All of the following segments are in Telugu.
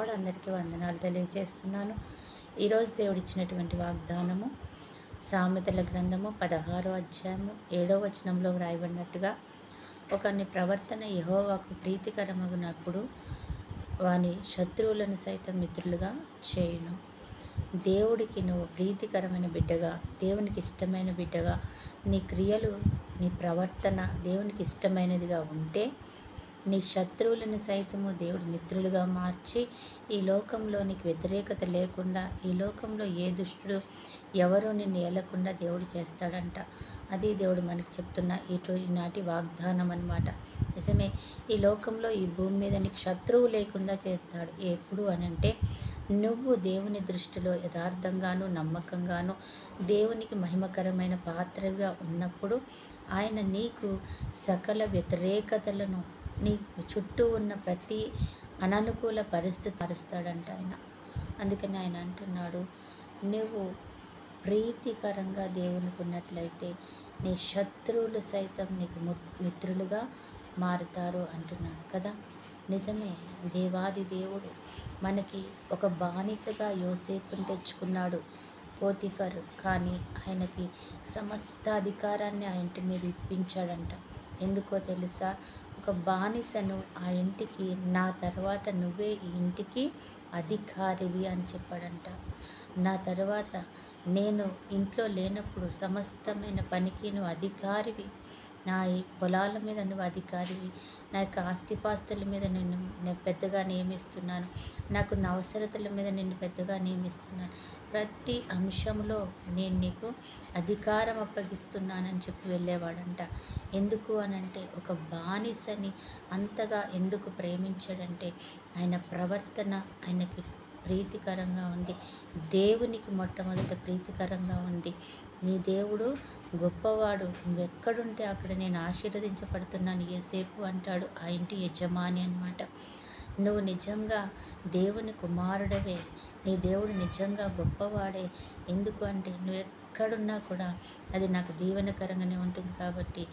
అందరికీ వందనాలు తెలియజేస్తున్నాను. ఈరోజు దేవుడు ఇచ్చినటువంటి వాగ్దానము సామెతల గ్రంథము 16వ అధ్యాయము 7వ వచనంలో వ్రాయబడినట్టుగా, ఒకని ప్రవర్తన యెహోవాకు ప్రీతికరమగునప్పుడు వాని శత్రువులను సైతం మిత్రులుగా చేయును. దేవుడికి నువ్వు ప్రీతికరమైన బిడ్డగా, దేవునికి ఇష్టమైన బిడ్డగా, నీ క్రియలు, నీ ప్రవర్తన దేవునికి ఇష్టమైనదిగా ఉంటే నీ శత్రువులను సైతము దేవుడు మిత్రులుగా మార్చి, ఈ లోకంలో నీకు వ్యతిరేకత లేకుండా, ఈ లోకంలో ఏ దుష్టుడు ఎవరూ నిన్ను ఏలకుండా దేవుడు చేస్తాడంట. అది దేవుడు మనకి చెప్తున్న ఈనాటి వాగ్దానం అన్నమాట. నిజమే, ఈ లోకంలో, ఈ భూమి మీద నీకు శత్రువు లేకుండా చేస్తాడు. ఎప్పుడు అనంటే, నువ్వు దేవుని దృష్టిలో యథార్థంగాను నమ్మకంగాను దేవునికి మహిమకరమైన పాత్రగా ఉన్నప్పుడు ఆయన నీకు సకల వ్యతిరేకతలను, నీ చుట్టూ ఉన్న ప్రతి అననుకూల పరిస్థితి మారుస్తాడంట ఆయన. అందుకని ఆయన అంటున్నాడు, నువ్వు ప్రీతికరంగా దేవునికి ఉన్నట్లయితే నీ శత్రువులు సైతం నీకు మిత్రులుగా మారుతారు అంటున్నాడు కదా. నిజమే, దేవాది దేవుడు మనకి ఒక బానిసగా యోసేపుని తెచ్చుకున్నాడు పోతిఫర్, కానీ ఆయనకి సమస్త అధికారాన్ని ఆ ఇంటి మీద ఇప్పించాడంట. ఎందుకో తెలుసా? ఒక బానిసను ఆ ఇంటికి, నా తర్వాత నువ్వే ఈ ఇంటికి అధికారివి అని చెప్పాడంట. నా తర్వాత నేను ఇంట్లో లేనప్పుడు సమస్తమైన పనికి నువ్వు అధికారివి, నా ఈ పొలాల మీద నువ్వు అధికారివి, నా యొక్క ఆస్తిపాస్తుల మీద నేను పెద్దగా నియమిస్తున్నాను, నాకు నా అవసరతల మీద నిన్ను పెద్దగా నియమిస్తున్నాను, ప్రతి అంశంలో నేను నీకు అధికారం అప్పగిస్తున్నానని చెప్పి వెళ్ళేవాడంట. ఎందుకు అనంటే, ఒక బానిసని అంతగా ఎందుకు ప్రేమించాడంటే ఆయన ప్రవర్తన ఆయనకి ప్రీతికరంగా ఉంది, దేవునికి మొట్టమొదట ప్రీతికరంగా ఉంది. నీ దేవుడు గొప్పవాడు, నువ్వెక్కడుంటే అక్కడ నేను ఆశీర్వదించబడుతున్నాను యోసేపు అంటాడు ఆ ఇంటి యజమాని అన్నమాట. నువ్వు నిజంగా దేవుని కుమారుడవే, నీ దేవుడు నిజంగా గొప్పవాడే. ఎందుకు అంటే, నువ్వు ఎక్కడున్నా కూడా అది నాకు దీవెనకరంగానే ఉంటుంది, కాబట్టి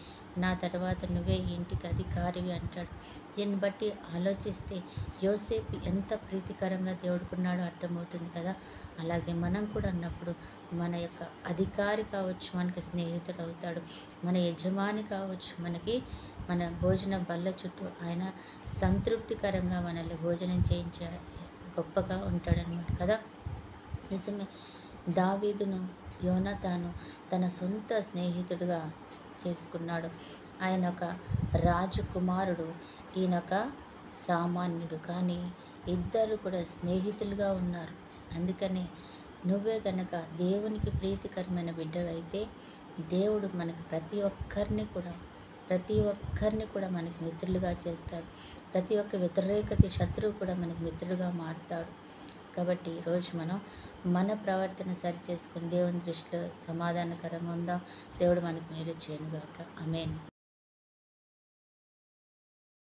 నా తర్వాత నువ్వే ఈ ఇంటికి అధికారివి అంటాడు. దీన్ని బట్టి ఆలోచిస్తే యోసేపు ఎంత ప్రీతికరంగా దేవుడుకున్నాడో అర్థమవుతుంది కదా. అలాగే మనం కూడా అన్నప్పుడు మన యొక్క అధికారి కావచ్చు, మనకి స్నేహితుడు అవుతాడు, మన యజమాని కావచ్చు, మనకి మన భోజన బల్ల చుట్టూ ఆయన సంతృప్తికరంగా మనల్ని భోజనం చేయించే గొప్పగా ఉంటాడనమాట కదా. నిజమే, దావీదును యోనాతాను తన సొంత స్నేహితుడిగా చేసుకున్నాడు. ఆయన ఒక రాజకుమారుడు, ఈయనొక సామాన్యుడు, కానీ ఇద్దరు కూడా స్నేహితులుగా ఉన్నారు. అందుకని నువ్వే గనక దేవునికి ప్రీతికరమైన బిడ్డవైతే దేవుడు మనకి ప్రతి ఒక్కరిని కూడా మనకి మిత్రులుగా చేస్తాడు. ప్రతి ఒక్క వ్యతిరేకత శత్రువు కూడా మనకి మిత్రుడుగా మారుతాడు. కాబట్టి ఈరోజు మనం మన ప్రవర్తన సరి చేసుకుని దేవుని దృష్టిలో సమాధానకరంగా ఉందాం. దేవుడు మనకి మేలు చేయనుగాక. ఆమేన్.